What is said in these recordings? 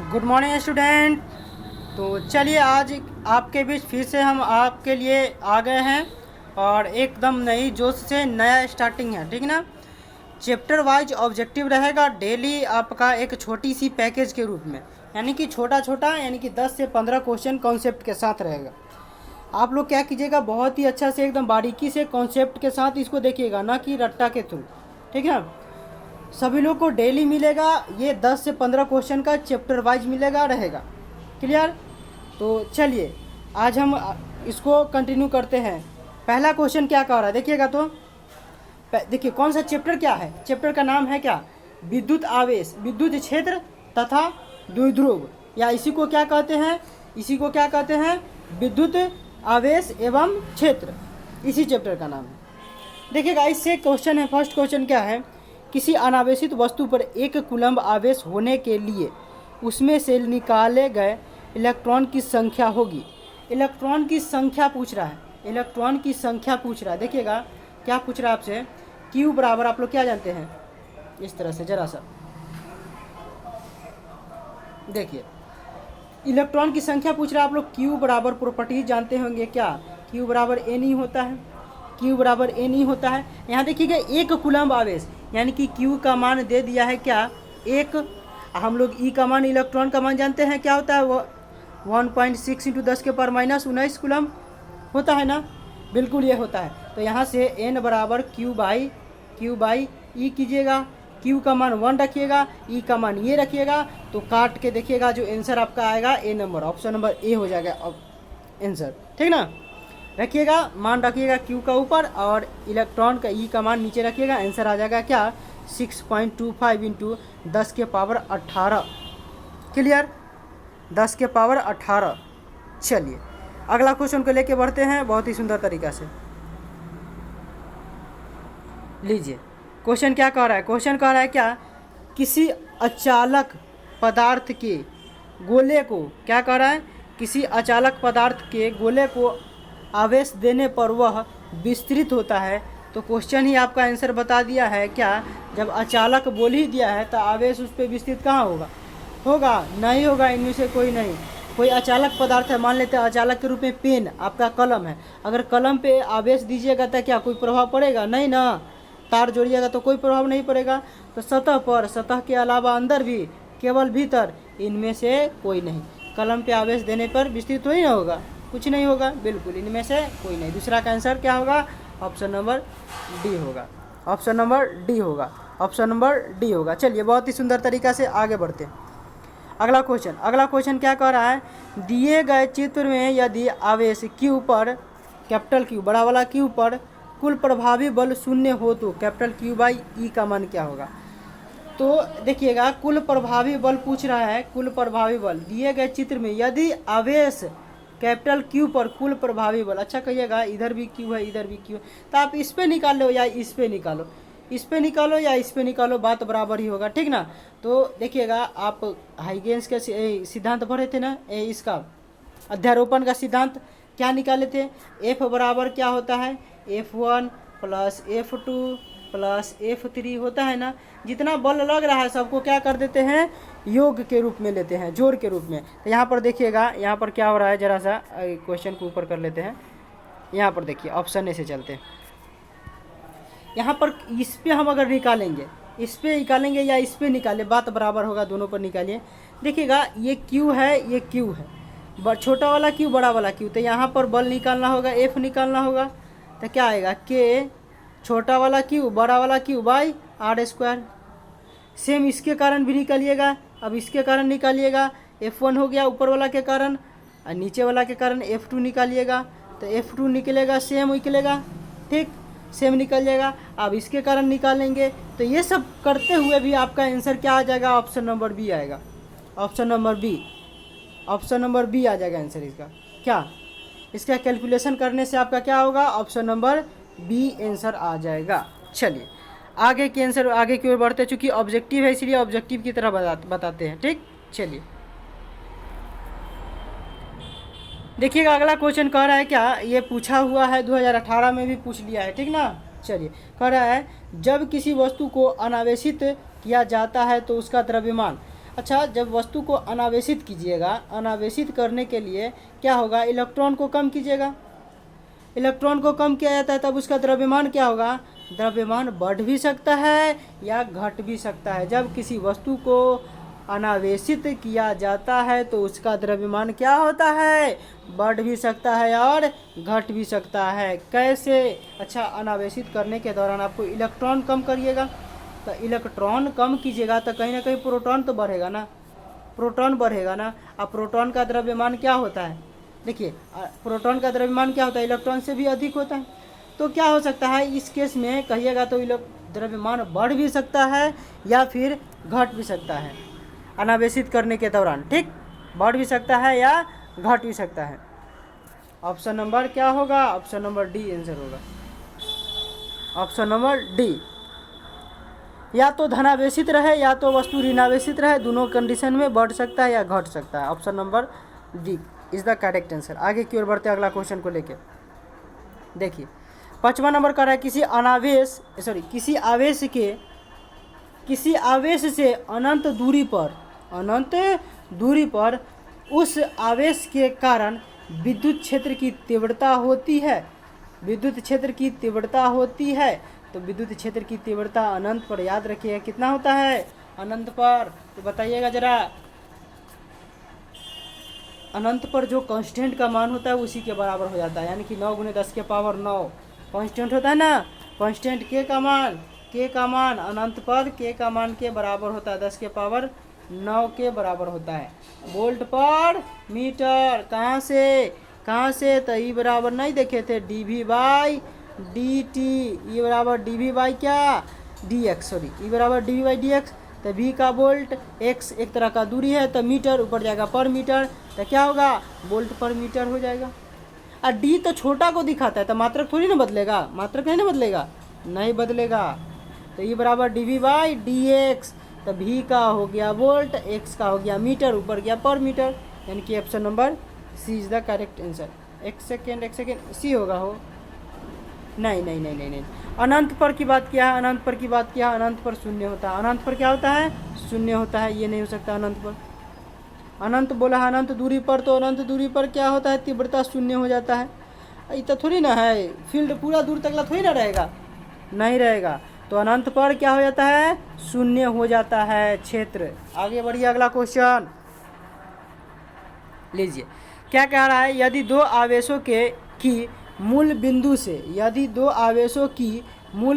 Good morning student. तो चलिए आज आपके बीच फिर से हम आपके लिए आ गए हैं और एकदम नई जोश से नया स्टार्टिंग है, ठीक ना। चैप्टर वाइज ऑब्जेक्टिव रहेगा डेली आपका एक छोटी सी पैकेज के रूप में, यानी कि छोटा छोटा, यानी कि 10 से 15 क्वेश्चन कॉन्सेप्ट के साथ रहेगा। आप लोग क्या कीजिएगा, बहुत ही अच्छा से एकदम बारीकी से कॉन्सेप्ट के साथ इसको देखिएगा, ना कि रट्टा के थ्रू, ठीक है। सभी लोग को डेली मिलेगा, ये 10 से 15 क्वेश्चन का चैप्टर वाइज मिलेगा रहेगा। क्लियर। तो चलिए आज हम इसको कंटिन्यू करते हैं। पहला क्वेश्चन क्या कह रहा है देखिएगा। तो देखिए कौन सा चैप्टर क्या है, चैप्टर का नाम है क्या, विद्युत आवेश, विद्युत क्षेत्र तथा द्विध्रुव, या इसी को क्या कहते हैं, इसी को क्या कहते हैं, विद्युत आवेश एवं क्षेत्र, इसी चैप्टर का नाम है। देखिएगा इससे क्वेश्चन है, फर्स्ट क्वेश्चन क्या है, किसी अनावेशित वस्तु पर 1 कूलम्ब आवेश होने के लिए उसमें से निकाले गए इलेक्ट्रॉन की संख्या होगी। इलेक्ट्रॉन की संख्या पूछ रहा है, इलेक्ट्रॉन की संख्या पूछ रहा है। देखिएगा क्या पूछ रहा है आपसे, क्यू बराबर, आप लोग क्या जानते हैं, इस तरह से जरा सा देखिए, इलेक्ट्रॉन की संख्या पूछ रहा है। आप लोग क्यू बराबर प्रॉपर्टीज जानते होंगे क्या, क्यू बराबर एन ही होता है, क्यू बराबर एन ही होता है। यहाँ देखिएगा 1 कूलम्ब आवेश, यानी कि क्यू का मान दे दिया है क्या, 1। हम लोग ई का मान, इलेक्ट्रॉन का मान जानते हैं क्या होता है, वो 1.6 × 10⁻19 कूलम्ब होता है ना, बिल्कुल ये होता है। तो यहाँ से एन बराबर क्यू बाई ई कीजिएगा, क्यू का मान 1 रखिएगा, ई का मान ये रखिएगा, तो काट के देखिएगा जो आंसर आपका आएगा ए नंबर, ऑप्शन नंबर ए हो जाएगा आंसर, ठीक ना। रखिएगा, मान रखिएगा क्यू का ऊपर और इलेक्ट्रॉन का ई का मान नीचे रखिएगा, आंसर आ जाएगा क्या 6.25 × 10⁻18। क्लियर, 10⁻18। चलिए अगला क्वेश्चन को लेके बढ़ते हैं बहुत ही सुंदर तरीका से। लीजिए क्वेश्चन क्या कह रहा है, क्वेश्चन कह रहा है क्या, किसी अचालक पदार्थ के गोले को, क्या कह रहा है, किसी अचालक पदार्थ के गोले को आवेश देने पर वह विस्तृत होता है। तो क्वेश्चन ही आपका आंसर बता दिया है क्या, जब अचालक बोल ही दिया है तो आवेश उस पर विस्तृत कहाँ होगा, होगा नहीं होगा, इनमें से कोई नहीं। कोई अचालक पदार्थ है, मान लेते हैं अचालक के रूप में पेन, आपका कलम है, अगर कलम पे आवेश दीजिएगा तो क्या कोई प्रभाव पड़ेगा, नहीं ना। तार जोड़िएगा तो कोई प्रभाव नहीं पड़ेगा। तो सतह पर, सतह के अलावा अंदर भी, केवल भीतर, इनमें से कोई नहीं। कलम पे आवेश देने पर विस्तृत ही ना होगा, कुछ नहीं होगा, बिल्कुल इनमें से कोई नहीं। दूसरा का आंसर क्या होगा, ऑप्शन नंबर डी होगा, ऑप्शन नंबर डी होगा, ऑप्शन नंबर डी होगा। चलिए बहुत ही सुंदर तरीका से आगे बढ़ते हैं। अगला क्वेश्चन क्या कह रहा है, दिए गए चित्र में यदि आवेश क्यू पर, कैपिटल क्यू बड़ा वाला क्यू पर कुल प्रभावी बल 0 हो तो कैपिटल क्यू बाई ई का मान क्या होगा। तो देखिएगा कुल प्रभावी बल पूछ रहा है, कुल प्रभावी बल दिए गए चित्र में यदि आवेश कैपिटल क्यू पर कुल प्रभावी बल, अच्छा कहिएगा इधर भी क्यू है इधर भी क्यू है, तो आप इस पे निकाल लो या इस पे निकालो, इस पे निकालो या इस पे निकालो, बात बराबर ही होगा, ठीक ना। तो देखिएगा आप हाइगेंस के सिद्धांत पढ़े थे ना, इसका अध्यारोपण का सिद्धांत क्या निकाले थे, एफ बराबर क्या होता है, F1 + F2 + F3 होता है ना। जितना बल लग रहा है सबको क्या कर देते हैं, योग के रूप में लेते हैं, जोड़ के रूप में। तो यहाँ पर देखिएगा, यहाँ पर क्या हो रहा है, जरा सा क्वेश्चन को ऊपर कर लेते हैं। यहाँ पर देखिए ऑप्शन ए से चलते हैं। यहाँ पर इस पे हम अगर निकालेंगे, इस पे निकालेंगे या इस पे निकाले, बात बराबर होगा, दोनों पर निकालिए। देखिएगा ये क्यू है, ये क्यू है, छोटा वाला क्यू बड़ा वाला क्यू, तो यहाँ पर बल निकालना होगा, एफ निकालना होगा, तो क्या आएगा, के छोटा वाला क्यू बड़ा वाला क्यू बाई r²। सेम इसके कारण भी निकालिएगा, अब इसके कारण निकालिएगा, F1 हो गया ऊपर वाला के कारण, और नीचे वाला के कारण F2 निकालिएगा, तो F2 निकलेगा, सेम निकलेगा, ठीक, सेम निकल जाएगा। अब इसके कारण निकालेंगे, तो ये सब करते हुए भी आपका आंसर क्या आ जाएगा, ऑप्शन नंबर बी आएगा, option number B, option number B आ जाएगा आंसर इसका। क्या इसका कैलकुलेशन करने से आपका क्या होगा, ऑप्शन नंबर बी आंसर आ जाएगा। चलिए आगे के आंसर, आगे की ओर बढ़ते, चूँकि ऑब्जेक्टिव है इसलिए ऑब्जेक्टिव की तरह बताते हैं, ठीक। चलिए देखिएगा अगला क्वेश्चन कह रहा है क्या, ये पूछा हुआ है 2018 में भी पूछ लिया है, ठीक ना। चलिए कह रहा है, जब किसी वस्तु को अनावेशित किया जाता है तो उसका द्रव्यमान, अच्छा, जब वस्तु को अनावेशित कीजिएगा, अनावेशित करने के लिए क्या होगा, इलेक्ट्रॉन को कम कीजिएगा। इलेक्ट्रॉन को कम किया जाता है तब उसका द्रव्यमान क्या होगा, द्रव्यमान बढ़ भी सकता है या घट भी सकता है। जब किसी वस्तु को अनावेशित किया जाता है तो उसका द्रव्यमान क्या होता है, बढ़ भी सकता है और घट भी सकता है। कैसे, अच्छा, अनावेशित करने के दौरान आपको इलेक्ट्रॉन कम करिएगा, तो इलेक्ट्रॉन कम कीजिएगा तो कहीं ना कहीं प्रोटॉन तो बढ़ेगा ना, प्रोटॉन बढ़ेगा ना। अब प्रोटॉन का द्रव्यमान क्या होता है, देखिए प्रोटॉन का द्रव्यमान क्या होता है, इलेक्ट्रॉन से भी अधिक होता है। तो क्या हो सकता है इस केस में, कहिएगा तो द्रव्यमान बढ़ भी सकता है या फिर घट भी सकता है अनावेशित करने के दौरान। ठीक, बढ़ भी सकता है या घट भी सकता है। ऑप्शन नंबर क्या होगा, ऑप्शन नंबर डी आंसर होगा, ऑप्शन नंबर डी। या तो धनावेशित रहे या तो वस्तु ऋणावेशित रहे, दोनों कंडीशन में बढ़ सकता है या घट सकता है। Option number D is the correct answer. आगे की ओर बढ़ते हैं अगला क्वेश्चन को लेके। देखिए 5वां नंबर का रहा है, किसी आवेश से अनंत दूरी पर उस आवेश के कारण विद्युत क्षेत्र की तीव्रता होती है। विद्युत क्षेत्र की तीव्रता होती है, तो विद्युत क्षेत्र की तीव्रता अनंत पर, याद रखिएगा कितना होता है, अनंत पर। तो बताइएगा जरा, अनंत पर जो कांस्टेंट का मान होता है उसी के बराबर हो जाता है, यानी कि 9 × 10 के पावर 9 कांस्टेंट होता है ना। कांस्टेंट के का मान अनंत पर के का मान के बराबर होता है, 10 के पावर 9 के बराबर होता है। वोल्ट पर मीटर, कहाँ से, तो ई बराबर नहीं देखे थे, dV/dt, ई बराबर dV/ क्या, dx, सॉरी, ई बराबर dV/dx। तो v का वोल्ट, x एक तरह का दूरी है, तो मीटर ऊपर जाएगा पर मीटर, तो क्या होगा, वोल्ट पर मीटर हो जाएगा। और d तो छोटा को दिखाता है, तो मात्रक थोड़ी ना बदलेगा, मात्रक नहीं ना बदलेगा, नहीं बदलेगा। तो ये बराबर dV/dx, तो v का हो गया वोल्ट, x का हो गया मीटर, ऊपर गया पर मीटर, यानी कि option number C is the correct answer. एक सेकेंड सी होगा, हो नहीं, अनंत पर की बात किया, अनंत पर शून्य होता है। अनंत पर क्या होता है, शून्य होता है, ये नहीं हो सकता अनंत पर। अनंत बोला है अनंत दूरी पर, तो अनंत दूरी पर क्या होता है, तीव्रता शून्य हो जाता है। ये तो थोड़ी ना है, फील्ड पूरा दूर तक थोड़ी ना रहेगा, नहीं रहेगा। तो अनंत पर क्या हो जाता है, शून्य हो जाता है क्षेत्र। आगे बढ़िए, अगला क्वेश्चन लीजिए। क्या कह रहा है, यदि दो आवेशों की मूल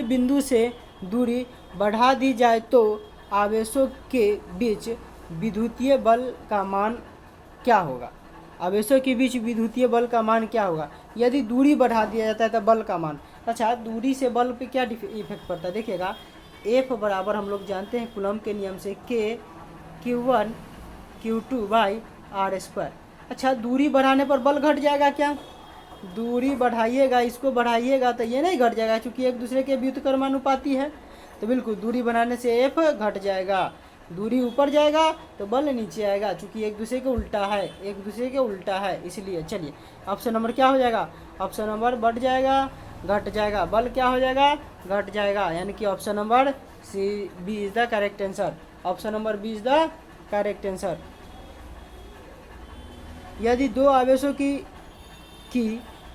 बिंदु से दूरी बढ़ा दी जाए तो आवेशों के बीच विद्युतीय बल का मान क्या होगा। आवेशों के बीच विद्युतीय बल का मान क्या होगा, यदि दूरी बढ़ा दिया जाता है तो बल का मान। अच्छा, दूरी से बल पे क्या इफेक्ट पड़ता है, देखिएगा F बराबर हम लोग जानते हैं कूलम के नियम से, K Q1 Q2/r²। अच्छा, दूरी बढ़ाने पर बल घट जाएगा क्या, दूरी बढ़ाइएगा, इसको बढ़ाइएगा तो ये नहीं घट जाएगा, क्योंकि एक दूसरे के व्युत्क्रमानुपाती है। तो बिल्कुल दूरी बढ़ाने से F घट जाएगा, दूरी ऊपर जाएगा तो बल नीचे आएगा, क्योंकि एक दूसरे के उल्टा है, इसलिए। चलिए ऑप्शन नंबर क्या हो जाएगा, ऑप्शन नंबर बढ़ जाएगा, घट जाएगा, बल क्या हो जाएगा, घट जाएगा, यानी कि option number B is the correct answer. Option number B is the correct answer. यदि दो आवेशों की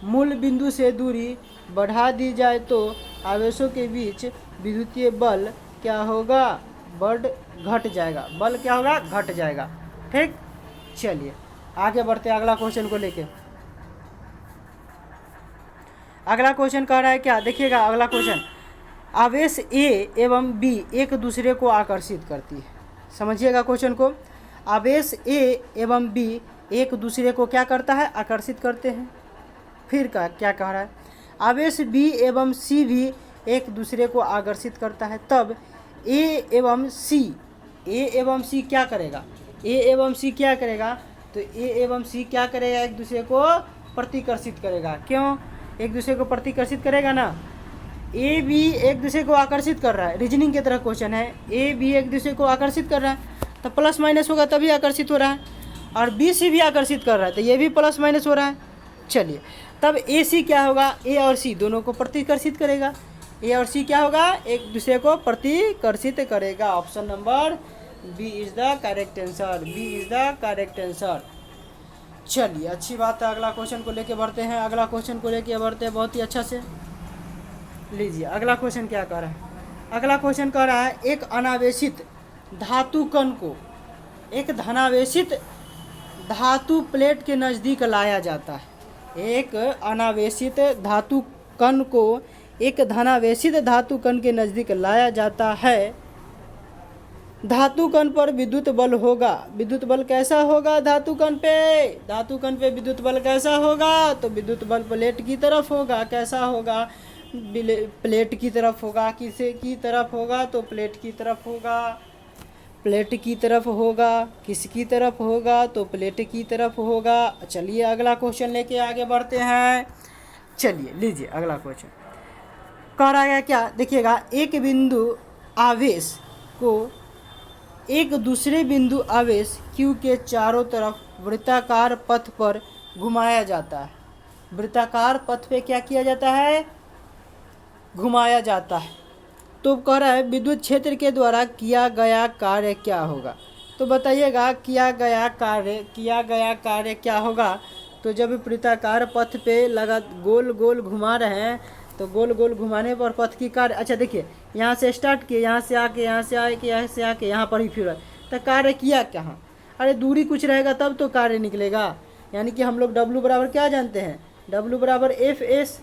मूल बिंदु से दूरी बढ़ा दी जाए तो आवेशों के बीच विद्युतीय बल क्या होगा, घट जाएगा, बल क्या होगा, घट जाएगा। ठीक, चलिए आगे बढ़ते हैं अगला क्वेश्चन को लेके। अगला क्वेश्चन कह रहा है क्या, देखिएगा अगला क्वेश्चन, आवेश A एवं B एक दूसरे को आकर्षित करती है। समझिएगा क्वेश्चन को, आवेश A एवं B एक दूसरे को क्या करता है, आकर्षित करते हैं। फिर क्या कह रहा है, आवेश B एवं C भी एक दूसरे को आकर्षित करता है, तब A एवं C क्या करेगा, तो A एवं C क्या करेगा, एक दूसरे को प्रतिकर्षित करेगा। क्यों, एक दूसरे को प्रतिकर्षित करेगा ना, A B एक दूसरे को आकर्षित कर रहा है, रीजनिंग की तरह क्वेश्चन है, A B एक दूसरे को आकर्षित कर रहा है, तो प्लस माइनस होगा तभी आकर्षित हो रहा है, और B C भी आकर्षित कर रहा है, तो ये भी प्लस माइनस हो रहा है। चलिए तब A C क्या होगा, A और C दोनों को प्रतिकर्षित करेगा, A और C क्या होगा, एक दूसरे को प्रतिकर्षित करेगा। Option number B is the correct answer, B is the correct answer. चलिए अच्छी बात है, अगला क्वेश्चन को लेके बढ़ते हैं, अगला क्वेश्चन को लेके बढ़ते हैं बहुत ही अच्छा से। लीजिए अगला क्वेश्चन क्या कह रहा है, अगला क्वेश्चन कह रहा है एक अनावेशित धातु कण को एक धनावेशित धातु प्लेट के नज़दीक लाया जाता है। एक अनावेशित धातु कण को एक धनावेशित धातु कण के नज़दीक लाया जाता है। धातु कण पर विद्युत बल होगा, विद्युत बल कैसा होगा धातु कण पे, धातु कण पे विद्युत बल कैसा होगा, तो विद्युत बल प्लेट की तरफ होगा। कैसा होगा, प्लेट की तरफ होगा। किसे की तरफ होगा, तो प्लेट की तरफ होगा, प्लेट की तरफ होगा। किसकी तरफ होगा, तो प्लेट की तरफ होगा। चलिए अगला क्वेश्चन लेके आगे बढ़ते हैं। चलिए लीजिए अगला क्वेश्चन कह रहा है क्या, देखिएगा एक बिंदु आवेश को एक दूसरे बिंदु आवेश Q के चारों तरफ वृत्ताकार पथ पर घुमाया जाता है। वृत्ताकार पथ पे क्या किया जाता है, घुमाया जाता है। तो कह रहा है विद्युत क्षेत्र के द्वारा किया गया कार्य क्या होगा। तो बताइएगा किया गया कार्य क्या होगा। तो जब वृत्ताकार पथ पे लगा गोल गोल घुमा रहे हैं, तो गोल गोल घुमाने पर पथ की कार्य, अच्छा देखिए यहाँ से स्टार्ट किए, यहाँ से आके यहाँ पर ही फिर, तो कार्य किया कहाँ, अरे दूरी कुछ रहेगा तब तो कार्य निकलेगा। यानी कि हम लोग W बराबर क्या जानते हैं, W बराबर एफ एस।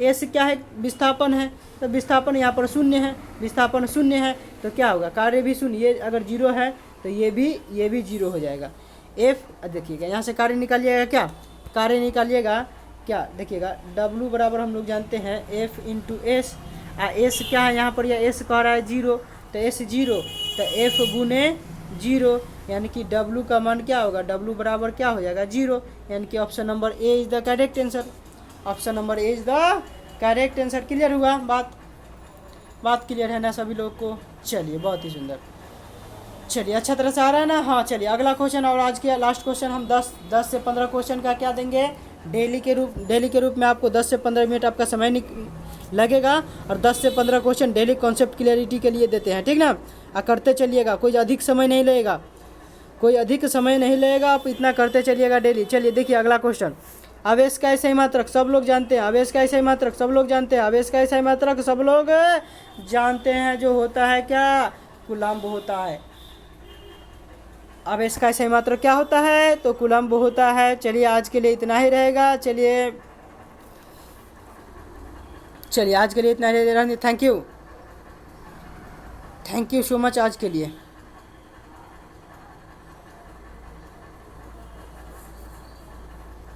एस क्या है, विस्थापन है, तो विस्थापन यहाँ पर शून्य है, विस्थापन शून्य है तो क्या होगा, कार्य भी शून्य। ये अगर जीरो है तो ये भी जीरो हो जाएगा। एफ देखिएगा यहाँ से कार्य निकालिएगा, क्या कार्य निकालिएगा, क्या देखिएगा W बराबर हम लोग जानते हैं F इंटू एस। एस क्या है यहाँ पर, यह एस कह रहा है जीरो, तो एस जीरो, तो F गुने जीरो, यानी कि W का मान क्या होगा, W बराबर क्या हो जाएगा, जीरो। यानी कि option number A is the correct answer, option number A is the correct answer. Clear हुआ, बात क्लियर है ना सभी लोग को। चलिए बहुत ही सुंदर, चलिए अच्छा तरह से आ रहा है ना। हाँ चलिए अगला क्वेश्चन, और आज के लास्ट क्वेश्चन हम 10 से 15 क्वेश्चन का क्या देंगे, डेली के रूप में आपको 10 से 15 मिनट आपका समय लगेगा, और 10 से 15 क्वेश्चन डेली कॉन्सेप्ट क्लियरिटी के लिए देते हैं, ठीक ना। करते चलिएगा, कोई अधिक समय नहीं लगेगा, आप इतना करते चलिएगा डेली। चलिए देखिए अगला क्वेश्चन, आवेश का सही मात्रक सब लोग जानते हैं, आवेश का सही मात्रक सब लोग जानते हैं, आवेश का सही मात्रक सब लोग जानते हैं, जो होता है क्या, कूलम्ब होता है। आवेश का सही मात्रक क्या होता है, तो कूलम्ब होता है। चलिए आज के लिए इतना ही रहेगा, चलिए आज के लिए इतना ही रहेगा। थैंक यू सो मच आज के लिए।